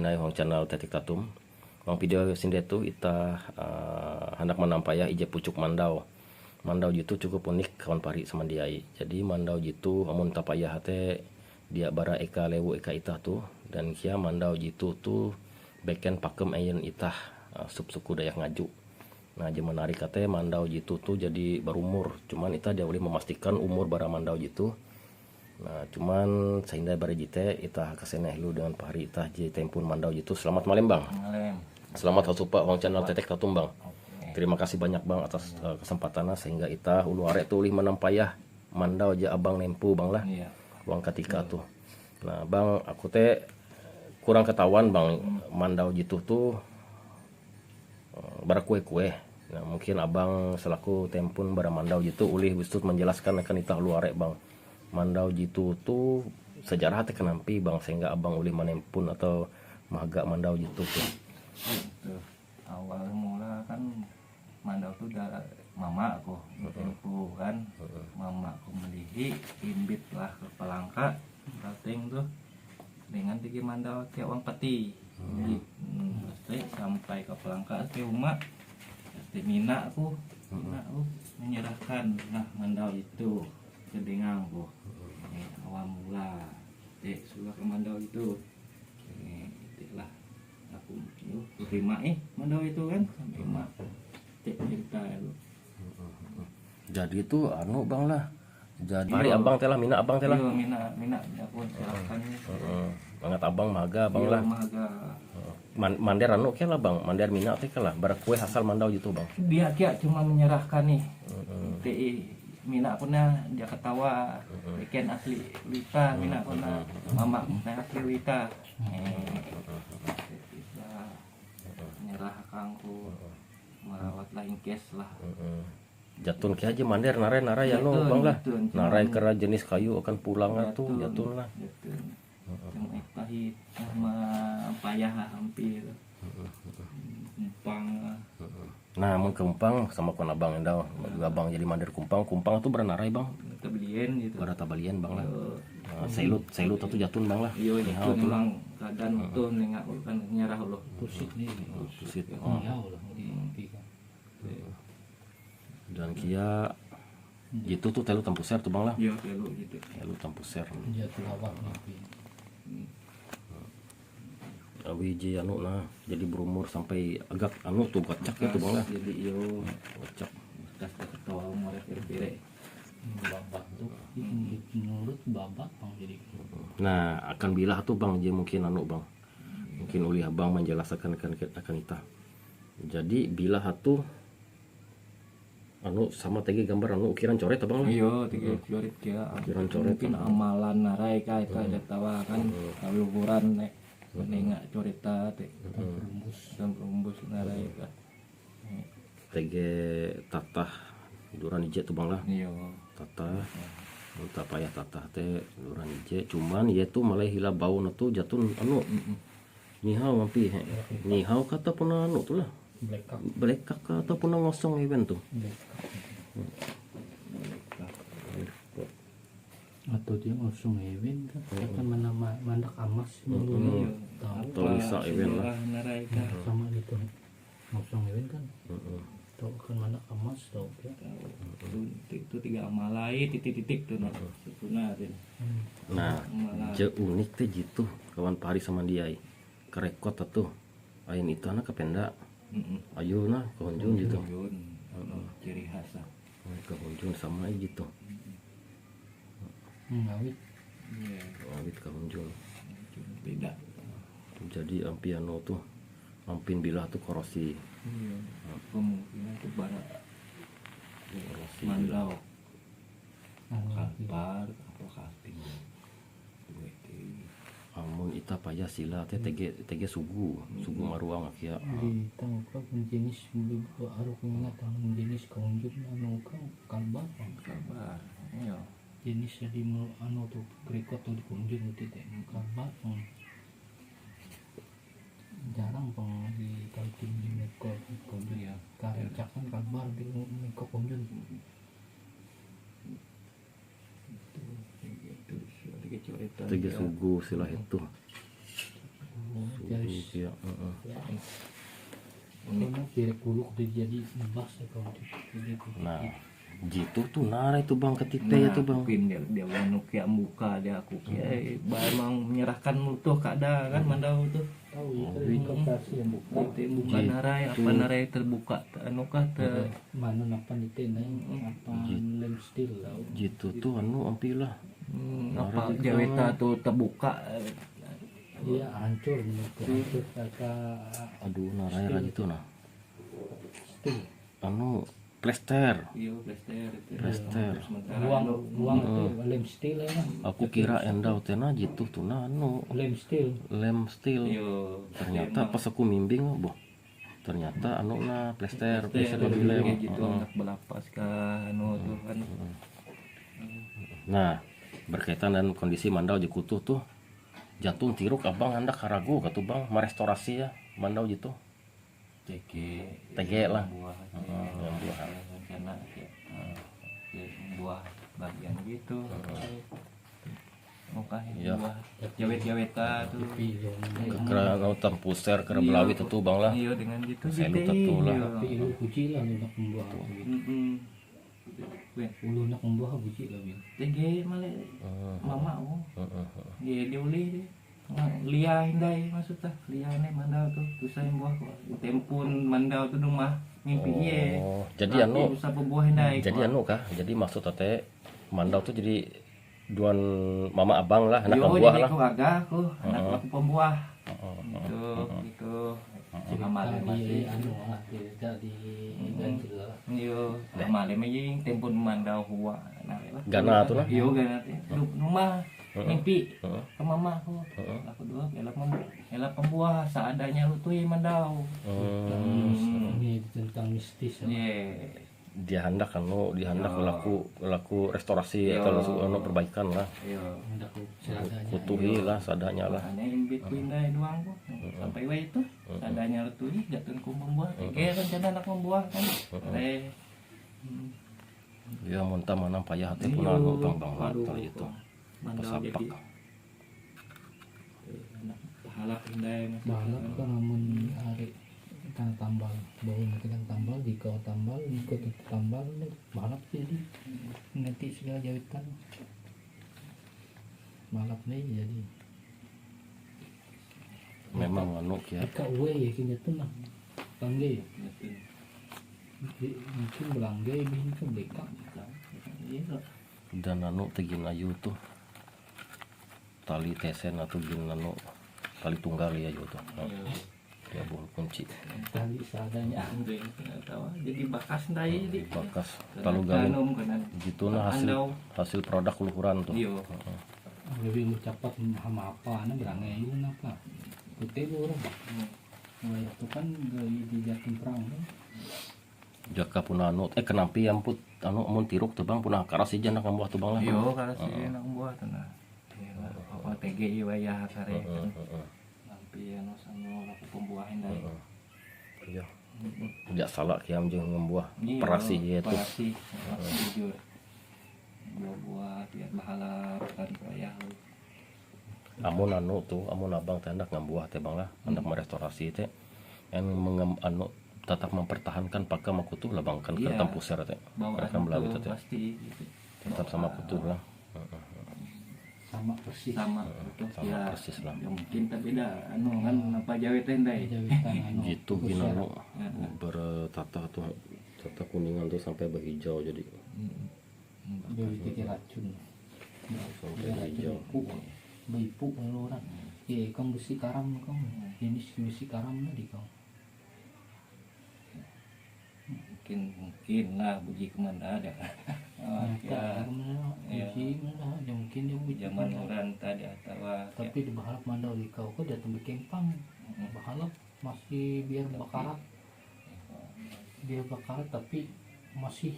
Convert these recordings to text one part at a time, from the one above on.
sinai hong channel tetik tatum. Hong video sinde tu ita hendak menampaya ije pucuk mandau. Mandau jitu cukup unik kawan pari sama diai. Jadi mandau jitu amun tapaya hate dia bara eka lewu eka itah tu, dan kia mandau jitu tu beken pakem ayen itah sub suku Dayak Ngaju. Nah, je menarik kate mandau jitu tu jadi berumur, cuman itah dia boleh memastikan umur bara mandau jitu. Nah, cuman sehingga bara jite itah keseneh lu dengan pari itah je tempun mandau jitu. Selamat malam Bang. Malam. Selamat hasupa Hong channel tetek tatum Bang. Terima kasih banyak Bang atas kesempatannya sehingga itah ulu arek tu ulih menampayah mandau je abang nempu Bang lah. Iya. Uang ketika tuh. Nah, Bang, aku teh kurang ketahuan Bang mandau jitu tuh bara kue-kue. Nah, mungkin Abang selaku tempun bara mandau jitu ulih wisut menjelaskan akan itah ulu arek Bang. Mandau jitu tuh sejarah teh kenampi Bang sehingga Abang ulih menempun atau mahaga mandau jitu tuh. Itu awal mula kan mandau tuh dari mama aku tempo kan. Mama aku melihi imbit lah ke Pelangka rating tuh dengan tiga mandau ke uang peti. Sampai ke Pelangka ke rumah Mina aku menyerahkan nah mandau itu ke dengang aku. Awal mula sudah ke mandau itu itulah aku terima mandau itu kan sampai mak cerita lu. Jadi itu anu Bang lah. Jadi mari Abang telah mina Abang telah. Iya mina aku silahkan. Banget Abang maga Bang lah. Maga. Mander anu ke lah Bang, mander mina teh lah bara kue asal mandau gitu Bang. Dia kia cuma menyerahkan nih. TI mina puna dia ketawa. Bikin asli Wita mina puna mama asli Wita. Menyerahkan ku merawat lain kes lah. Jatun ki aja mander narai ya no Bang lah. Narai kera jenis kayu akan pulang atuh jatun lah. Cuma pahit sama payah hampir. Kumpang. Nah, mun kumpang sama kon Abang endau. Abang jadi mander kumpang itu beranarai Bang. Tabelian gitu. Bara tabalian Bang lah. Selut atuh jatun Bang lah. Iya itu tulang keadaan tuh nengak kan nyerah loh. Tusit nih. Tusit. Ya Allah. Dan kia gitu tuh telu tampuser tuh Bang lah. Iya telu gitu. Telu tampuser. Jatuh awak nih. Wiji anu nah jadi berumur sampai agak anu tuh kocak gitu Bang lah. Jadi iyo Kocak. bekas ketawa mulai pire-pire. Babat tuh menurut babat Bang jadi. Nah, akan bilah tuh Bang je mungkin anu Bang. Mungkin ulih Abang menjelaskan akan kita. Jadi bilah atuh anu sama tegi gambar anu ukiran coret Bang lah. Iya tiga coret kia. Ukiran coret. Mungkin amalan narai ka itu ada tawa kan kaluhuran nek nengak coreta teh. Rumbus narai ka. Tege tatah duran hije tuh Bang lah. Iya. Tatah minta payah tatah teh duran hije cuman ieu tuh malah hila bau tuh jatun anu nihau mampi nihau kata pun anu tuh lah blekak ataupun ngosong event tuh atau dia ngosong event kan akan mandak amas atau bisa event lah Narai ka. sama gitu ngosong event kan tahu kan mandak amas tahu ya. Itu tiga amalai titik-titik tuh nah. nah je unik teh gitu kawan pari sama dia kerekot tuh ain itu anak kependak ayo nah kehunjung gitu Ciri khas lah. kehunjung sama gitu ngawit Iya, awit kehunjung beda. jadi ampiano tuh ampin bilah tuh korosi Iya. Kemungkinan itu barat. korosi Mandau. Kabar apa kasting. Dua itu. amun ita payah sila teh tege sugu maruang kia di tangkap jenis bulu aru ingat tahun jenis konjung anu kalbar Kabar. Iya. jenis di anu tuh krikot tuh di konjung itu teh kalbar jarang peng di kaltim di meko konjung Iya. karecakan kalbar di meko konjung Itu tiga coretan. tege sugu sila itu dari ya. Karena kira kuluk dia jadi ngebas ya kalau jadi Nah, gitu tuh nara itu bang ketipe ya tuh bang. mungkin dia wanuk ya muka dia aku emang menyerahkan mutuh kada kan mandau tuh tahu ya itu kasih yang buka itu buka narai apa narai terbuka anu kah mana napa itu apa lem steel lah. Gitu tuh anu ampilah. apa jaweta tuh terbuka Iya hancur menurutku hancur kakak Aduh nara gitu nah. steel. Anu plester. iya plester itu Plester. sementara Buang itu lem steel ya Aku kira endau tena gitu tuh nah anu lem steel. lem steel. iya Ternyata pas aku mimbing boh. Ternyata anu nah plester lebih lem. kayak gitu anak belapas kah anu tuh kan Nah, berkaitan dengan kondisi mandau jekutuh tuh jantung tiruk abang hendak karagu katu bang merestorasi ya mandau gitu. TG lah. buah Yang buah. karena buah bagian gitu muka Iya. buah jawet-jaweta tuh Kera nautan puser kera belawi tentu bang lah. iya dengan gitu Saya gitu, tentu lah. iya. Tapi lu puji lah lu nak membuah. Ulu nak membuah puji lah bil. TG malah Hmm, mama oh hmm, hmm. dia diuli lia hindai maksudnya lia nih mandau tuh susah yang buah kok tempun mandau tuh rumah mimpi ye Oh, jadi anu usah buah hindai jadi anu kah? Jadi maksud tete mandau tuh jadi duan mama abang lah anak yo buah jadi lah. keluarga aku anak aku pembuah Oh, gitu amalnya Di masih anu ah di ganjil lah. yo amalnya mending tempun mandau huwa Gana tuh lah. yo gana tuh rumah mimpi Heeh. ke mama aku aku dua elak pembuah seadanya lu tuh mandau Ini tentang mistis ya. ye Dia hendak anu dia hendak Yo. laku restorasi Yo. atau anu perbaikan lah. yo Hendak seadanya. Kutuhi lah sadanya lah. hanya yang between dah doang kok sampai wa itu seadanya lu tuh jatuh ku membuah kayak rencana anak membuah kan Ya muntah mana payah hati pun anu bang Aduh, kali itu. mandau Pasapak. jadi anak pahala pindai Balap kan namun hari kita tambal baru kita tambal di kau tambal ikut tambal balap jadi nanti segala jawitan balap nih jadi Memang anu ya. Ika uwe ya kini tuh nah langge mungkin belangge bihin ke beka Dan anu tegin ayu tuh tali tesen atau gin anu tali tunggal ya ayu tuh. Ya bulu kunci tali seadanya jadi bakas ndai di bakas talu galin Tanum kan gitu nah hasil produk luhuran tuh. iyo lebih mencapat hama apa nah berangai yun apa putih orang nah itu kan dari di jatim perang kan Jaka pun anu kenampi yang put anu mun tiruk tuh bang punah karas ijan nak ngambuah tuh bang lah. iyo kalau sih enak buat nah apa TG wayah kare tapi anu sanu laku pembuahan dari Iya. Tidak salah kiam jeung ngambuah Iya, perasi ya tuh. perasi jujur buah-buah biar bahala kan wayah Amun anu tuh amun abang teh hendak ngambuah teh bang lah hendak merestorasi teh yang anu tetap mempertahankan pakai makutu lah bang kan Iya. kertam puser teh bawaan mereka belawi itu teh pasti gitu. tetap sama kutu lah. sama persis sama itu sama ya persis lah. ya mungkin tapi beda anu kan apa jawa tendai jawitan anu Gitu gini anu bertata tuh tata kuningan tuh sampai berhijau jadi jawi titik racun sampai berhijau. Baipu kalau orang ya kamu besi karam kamu jenis besi karam tadi kau mungkin lah buji kemana ada ya Iya. besi mana ada mungkin dia besi zaman orang tadi atau tapi di bahalap mandau di kau kau datang ke kempang bahalap masih biar bakarat tapi masih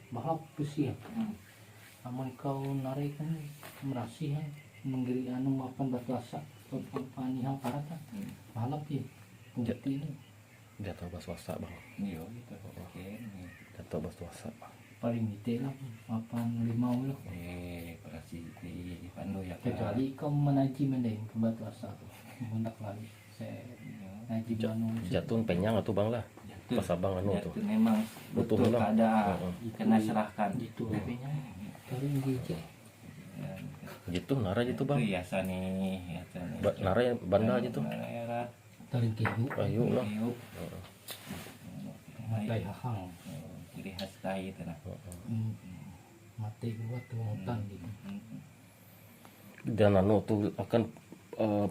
bahalap besi ya aman kau narik kan merasi ya menggeri anu mapan berkuasa panihan karat bahalap ya bukti ini Dia tahu bahasa bang, iya gitu oke dia tahu bahasa. paling detail lah mapan limau lah perasi di Pandu ya kecuali kau menaji mending ke batu asa hendak lagi ngaji manu Jatun penyang atau bang lah. Jatuh. Pas abang anu tuh. Jatuh memang Butuh butuh lah. keadaan Heeh. kena serahkan itu HP-nya paling gijek Gitu nara gitu bang. biasa nih biasa nih. Nara ya banda gitu. Daerah taring keju Ayo lah. Riuk. matai hahang Ciri khas kai itu nah. mati buat tuh hutan gitu Dan anu tuh akan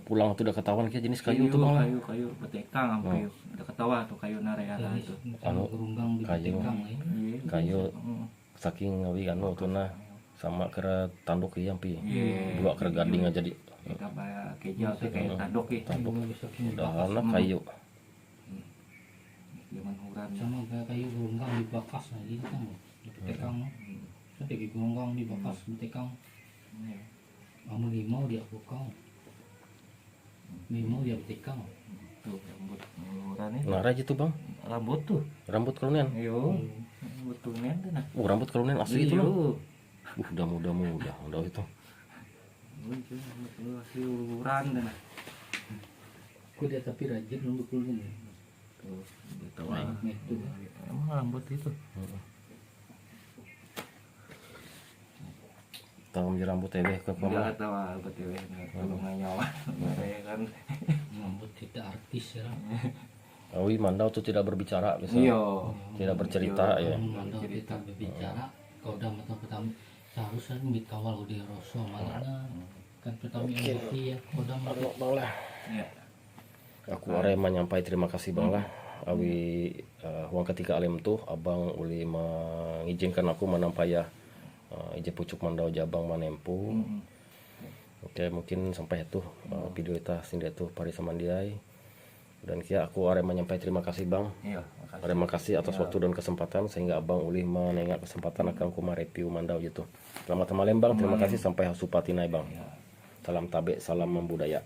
pulang tuh udah ketahuan kayak jenis kayu tuh bang lah. kayu petekang sampai udah ketawa tuh kayu nareara itu anu gerunggang di kayu. Tekang Iya. Kayu Heeh. saking ngawi anu tuh nah sama kera tanduk iya pi. Iya. Dua kera gading aja di Kita bayar kejauh tuh kayak tanduk ya tanduk. bisa kini Udah anak kayu. zaman huran sama kayak kayu gerunggang dibakas nah gitu kan di Tekang saya kayak gerunggang dibakas di Tekang Iya. anu limau dia bukau limau dia Tekang Tuh rambut huran itu Nara gitu bang. rambut tuh Rambut kelunen. yo rambut tunen tuh nah Rambut kelunen asli itu Iya. loh. Udah itu. Itu rambut lu asli huran tuh nah kok dia tapi rajin untuk kulin tuh gitu itu emang rambut itu Tahu rambut tebeh ke nggak kamar. tahu apa tuh kalau nggak nyawa saya kan rambut tidak artis ya Awi mandau tuh tidak berbicara bisa. iya Tidak bercerita ya. mandau kita berbicara kau udah mata pertama seharusnya mit kawal udah rosok malahnya kan pertama yang ya kau udah mata Bang lah. ya Aku Arema nyampai terima kasih bang lah. Awi uang ketika alim tuh abang uli mengizinkan aku menampaya ije pucuk mandau jabang manempu. Oke mungkin sampai itu video kita sini tuh pari samandiai. Dan kia aku Arema nyampai terima kasih bang. iya makasih Terima kasih atas waktu dan kesempatan sehingga abang uli menengok kesempatan akan aku mereview mandau gitu. Selamat malam bang. Terima kasih sampai hasupatinai bang. ya Salam tabe, salam membudaya.